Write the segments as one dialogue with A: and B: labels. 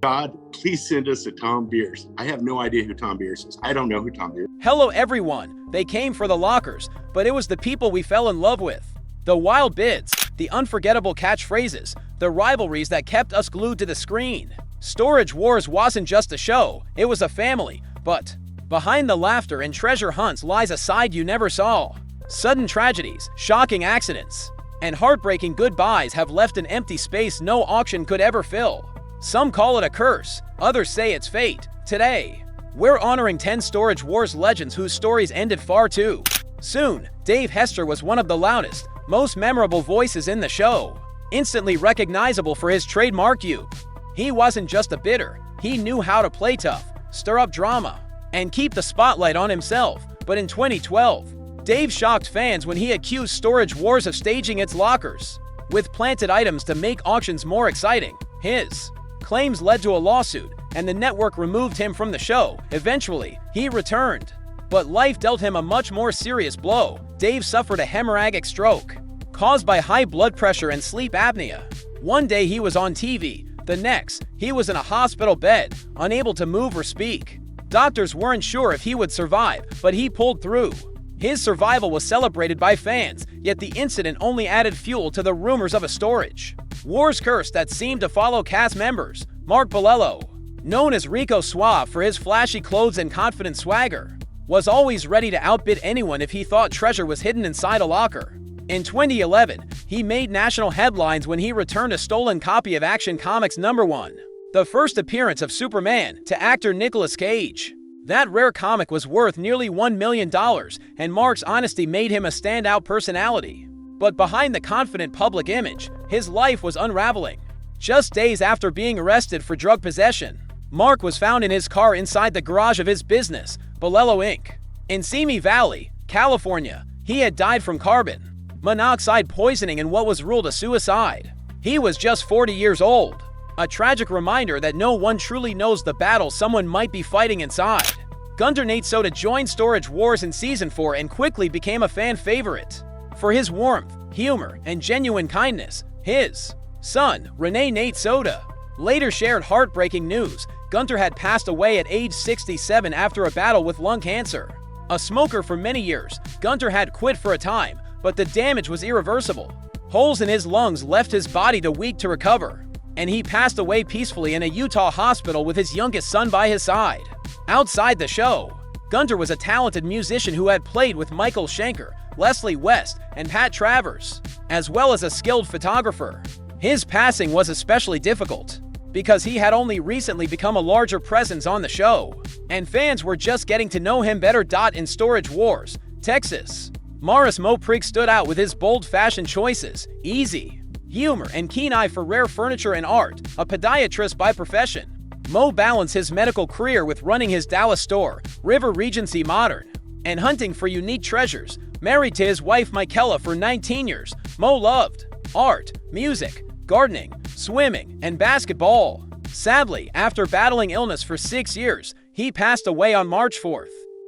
A: God, please send us a Tom Beers. I have no idea who Tom Beers is. I don't know who Tom Beers is.
B: Hello everyone. They came for the lockers, but it was the people we fell in love with. The wild bids, the unforgettable catchphrases, the rivalries that kept us glued to the screen. Storage Wars wasn't just a show, it was a family. But behind the laughter and treasure hunts lies a side you never saw. Sudden tragedies, shocking accidents, and heartbreaking goodbyes have left an empty space no auction could ever fill. Some call it a curse, others say it's fate. Today, we're honoring 10 Storage Wars legends whose stories ended far too soon. Dave Hester was one of the loudest, most memorable voices in the show. Instantly recognizable for his trademark "you." He wasn't just a bidder, he knew how to play tough, stir up drama, and keep the spotlight on himself. But in 2012, Dave shocked fans when he accused Storage Wars of staging its lockers with planted items to make auctions more exciting. His claims led to a lawsuit, and the network removed him from the show. Eventually, he returned. But life dealt him a much more serious blow. Dave suffered a hemorrhagic stroke caused by high blood pressure and sleep apnea. One day he was on TV, the next, he was in a hospital bed, unable to move or speak. Doctors weren't sure if he would survive, but he pulled through. His survival was celebrated by fans, yet the incident only added fuel to the rumors of a Storage Wars curse that seemed to follow cast members. Mark Bolo, known as Rico Suave for his flashy clothes and confident swagger, was always ready to outbid anyone if he thought treasure was hidden inside a locker. In 2011, he made national headlines when he returned a stolen copy of Action Comics #1, the first appearance of Superman, to actor Nicolas Cage. That rare comic was worth nearly $1 million, and Mark's honesty made him a standout personality. But behind the confident public image, his life was unraveling. Just days after being arrested for drug possession, Mark was found in his car inside the garage of his business, Bolo Inc. In Simi Valley, California. He had died from carbon monoxide poisoning in what was ruled a suicide. He was just 40 years old. A tragic reminder that no one truly knows the battle someone might be fighting inside. Gunter Soda joined Storage Wars in Season 4 and quickly became a fan favorite. For his warmth, humor, and genuine kindness, his son, Nate Soda, later shared heartbreaking news. Gunter had passed away at age 67 after a battle with lung cancer. A smoker for many years, Gunter had quit for a time, but the damage was irreversible. Holes in his lungs left his body too weak to recover, and he passed away peacefully in a Utah hospital with his youngest son by his side. Outside the show, Gunter was a talented musician who had played with Michael Schenker, Leslie West, and Pat Travers, as well as a skilled photographer. His passing was especially difficult because he had only recently become a larger presence on the show, and fans were just getting to know him better. In Storage Wars, Texas, Mo Prigoff stood out with his bold fashion choices, easy humor, and keen eye for rare furniture and art. A podiatrist by profession, Mo balanced his medical career with running his Dallas store, River Regency Modern, and hunting for unique treasures. Married to his wife Michaela for 19 years, Mo loved art, music, gardening, swimming, and basketball. Sadly, after battling illness for 6 years, he passed away on March 4,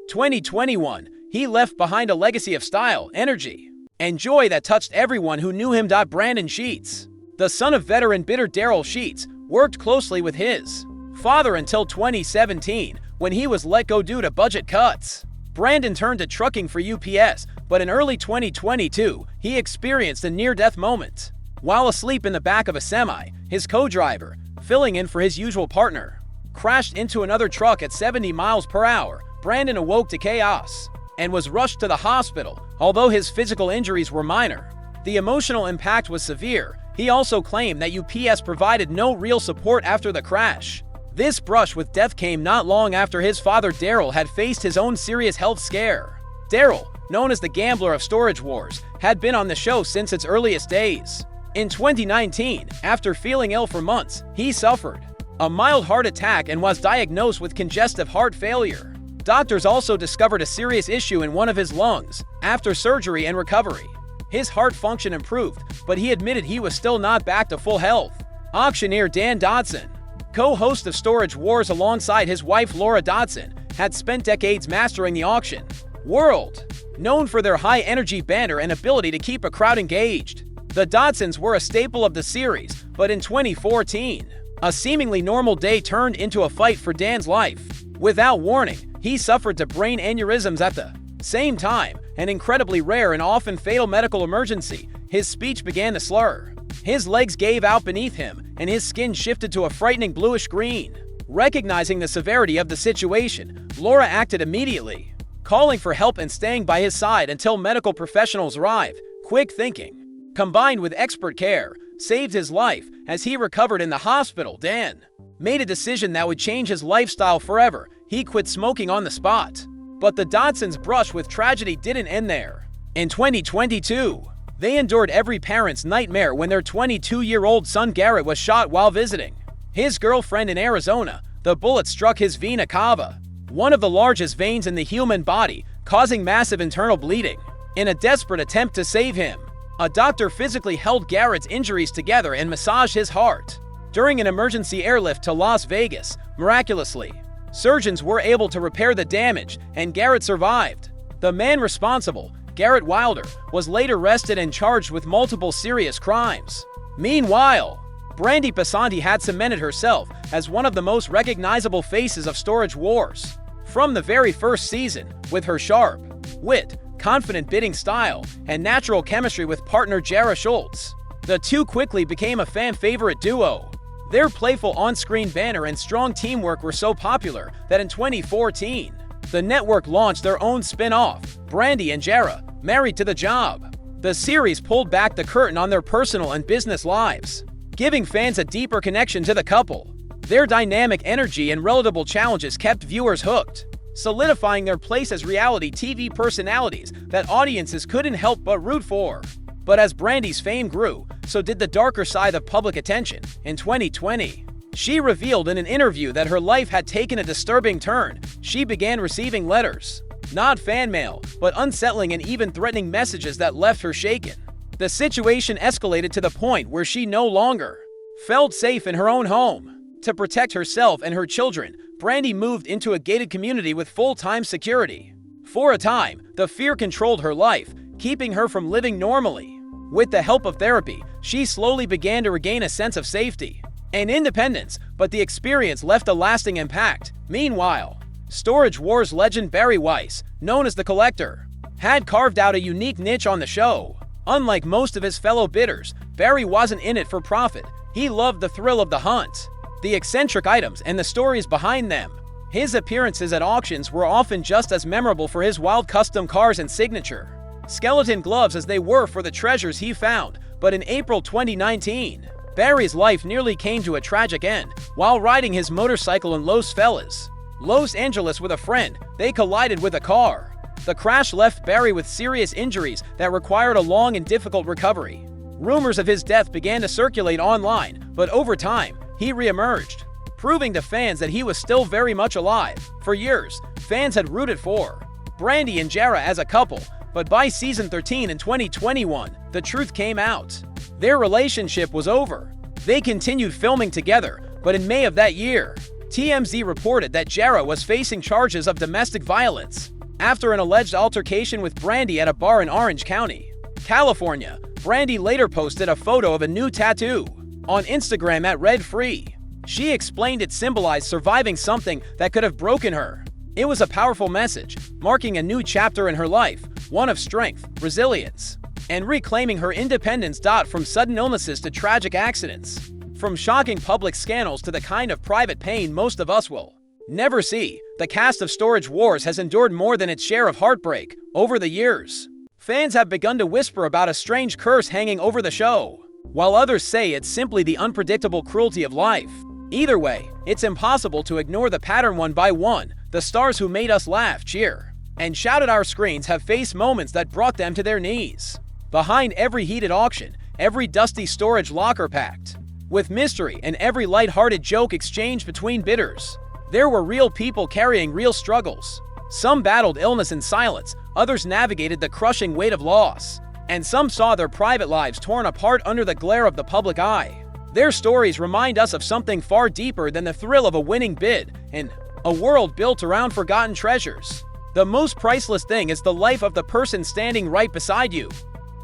B: 2021. He left behind a legacy of style, energy, and joy that touched everyone who knew him. Brandon Sheets, the son of veteran bidder Daryl Sheets, worked closely with his father until 2017, when he was let go due to budget cuts. Brandon turned to trucking for UPS, but in early 2022, he experienced a near-death moment. While asleep in the back of a semi, his co-driver, filling in for his usual partner, crashed into another truck at 70 miles per hour. Brandon awoke to chaos and was rushed to the hospital. Although his physical injuries were minor, the emotional impact was severe. He also claimed that UPS provided no real support after the crash. This brush with death came not long after his father Daryl had faced his own serious health scare. Daryl, known as the Gambler of Storage Wars, had been on the show since its earliest days. In 2019, after feeling ill for months, he suffered a mild heart attack and was diagnosed with congestive heart failure. Doctors also discovered a serious issue in one of his lungs. After surgery and recovery, his heart function improved, but he admitted he was still not back to full health. Auctioneer Dan Dodson, co-host of Storage Wars alongside his wife Laura Dodson, had spent decades mastering the auction world, known for their high-energy banter and ability to keep a crowd engaged. The Dodsons were a staple of the series, but in 2014, A seemingly normal day turned into a fight for Dan's life. Without warning, he suffered to brain aneurysms at the same time, an incredibly rare and often fatal medical emergency. His speech began to slur. His legs gave out beneath him, and his skin shifted to a frightening bluish-green. Recognizing the severity of the situation, Laura acted immediately, calling for help and staying by his side until medical professionals arrived. Quick thinking, combined with expert care, saved his life. As he recovered in the hospital, Dan made a decision that would change his lifestyle forever. He quit smoking on the spot. But the Dodsons' brush with tragedy didn't end there. In 2022, they endured every parent's nightmare when their 22-year-old son Garrett was shot while visiting his girlfriend in Arizona. The bullet struck his vena cava, one of the largest veins in the human body, causing massive internal bleeding. In a desperate attempt to save him, a doctor physically held Garrett's injuries together and massaged his heart. During an emergency airlift to Las Vegas, miraculously, surgeons were able to repair the damage, and Garrett survived. The man responsible, Garrett Wilder, was later arrested and charged with multiple serious crimes. Meanwhile, Brandi Passanti had cemented herself as one of the most recognizable faces of Storage Wars. From the very first season, with her sharp wit, confident bidding style, and natural chemistry with partner Jarrod Schultz, the two quickly became a fan-favorite duo. Their playful on-screen banter and strong teamwork were so popular that in 2014, the network launched their own spin-off, Brandi and Jarrod, Married to the Job. The series pulled back the curtain on their personal and business lives, giving fans a deeper connection to the couple. Their dynamic energy and relatable challenges kept viewers hooked, solidifying their place as reality TV personalities that audiences couldn't help but root for. But as Brandi's fame grew, so did the darker side of public attention. In 2020, she revealed in an interview that her life had taken a disturbing turn. She began receiving letters, not fan mail, but unsettling and even threatening messages that left her shaken. The situation escalated to the point where she no longer felt safe in her own home. To protect herself and her children, Brandi moved into a gated community with full-time security. For a time, the fear controlled her life, keeping her from living normally. With the help of therapy, she slowly began to regain a sense of safety and independence, but the experience left a lasting impact. Meanwhile, Storage Wars legend Barry Weiss, known as the Collector, had carved out a unique niche on the show. Unlike most of his fellow bidders, Barry wasn't in it for profit. He loved the thrill of the hunt, the eccentric items, and the stories behind them. His appearances at auctions were often just as memorable for his wild custom cars and signature skeleton gloves as they were for the treasures he found. But in April 2019, Barry's life nearly came to a tragic end. While riding his motorcycle in Los Feliz, Los Angeles with a friend, they collided with a car. The crash left Barry with serious injuries that required a long and difficult recovery. Rumors of his death began to circulate online, but over time, he re-emerged, proving to fans that he was still very much alive. For years, fans had rooted for Brandi and Jarrod as a couple, but by season 13 in 2021, the truth came out. Their relationship was over. They continued filming together, but in May of that year, TMZ reported that Jarrod was facing charges of domestic violence after an alleged altercation with Brandi at a bar in Orange County, California. Brandi later posted a photo of a new tattoo on Instagram at Red Free. She explained it symbolized surviving something that could have broken her. It was a powerful message, marking a new chapter in her life, one of strength, resilience, and reclaiming her independence. From sudden illnesses to tragic accidents, from shocking public scandals to the kind of private pain most of us will never see, the cast of Storage Wars has endured more than its share of heartbreak. Over the years, fans have begun to whisper about a strange curse hanging over the show, while others say it's simply the unpredictable cruelty of life. Either way, it's impossible to ignore the pattern. One by one, the stars who made us laugh, cheer, and shout at our screens have faced moments that brought them to their knees. Behind every heated auction, every dusty storage locker packed with mystery, and every light-hearted joke exchanged between bidders, there were real people carrying real struggles. Some battled illness in silence, others navigated the crushing weight of loss, and some saw their private lives torn apart under the glare of the public eye. Their stories remind us of something far deeper than the thrill of a winning bid, in a world built around forgotten treasures. The most priceless thing is the life of the person standing right beside you.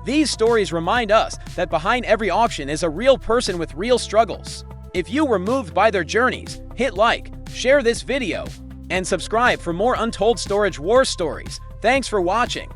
B: These stories remind us that behind every auction is a real person with real struggles. If you were moved by their journeys, hit like, share this video, and subscribe for more untold storage war stories. Thanks for watching.